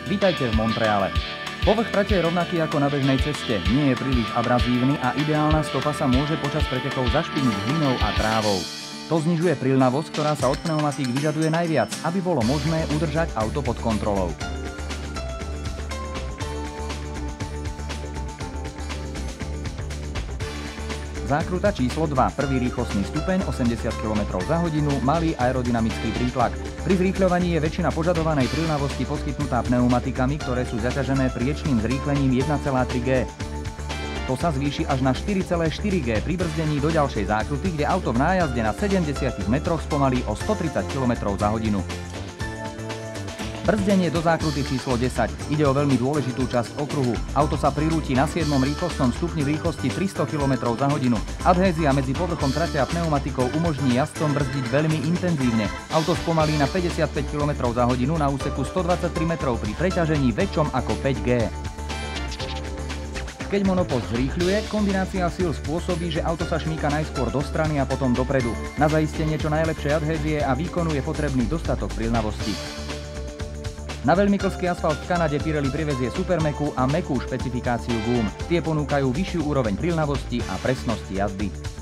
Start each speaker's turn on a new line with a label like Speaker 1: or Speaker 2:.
Speaker 1: Vítajte v Montreale. Povrch trate je rovnaký ako na bežnej ceste, nie je príliš abrazívny a ideálna stopa sa môže počas pretekov zašpiniť hlinou a trávou. To znižuje prilnavosť, ktorá sa od pneumatík vyžaduje najviac, aby bolo možné udržať auto pod kontrolou. Zákruta číslo 2, prvý rýchlostný stupeň, 80 km za hodinu, malý aerodynamický prítlak. Pri zrýchľovaní je väčšina požadovanej prilnavosti poskytnutá pneumatikami, ktoré sú zaťažené priečným zrýchlením 1,3 G. To sa zvýši až na 4,4 G pri brzdení do ďalšej zákruty, kde auto v nájazde na 70 metroch spomalí o 130 km za hodinu. Brzdenie do zákruty číslo 10. Ide o veľmi dôležitú časť okruhu. Auto sa prirúti na 7. rýchlostnom stupni v rýchlosti 300 km za hodinu. Adhézia medzi povrchom trate a pneumatikou umožní jazdcom brzdiť veľmi intenzívne. Auto spomalí na 55 km za hodinu na úseku 123 metrov pri preťažení väčšom ako 5 G. Keď monopost zrýchľuje, kombinácia síl spôsobí, že auto sa šmíka najskôr do strany a potom dopredu. Na zaistenie čo najlepšej adhézie a výkonu je potrebný dostatok prilnavosti. Na veľmi klský asfalt v Kanade Pirelli privezie supermäkkú a mäkkú špecifikáciu gúm. Tie ponúkajú vyššiu úroveň prilnavosti a presnosti jazdy.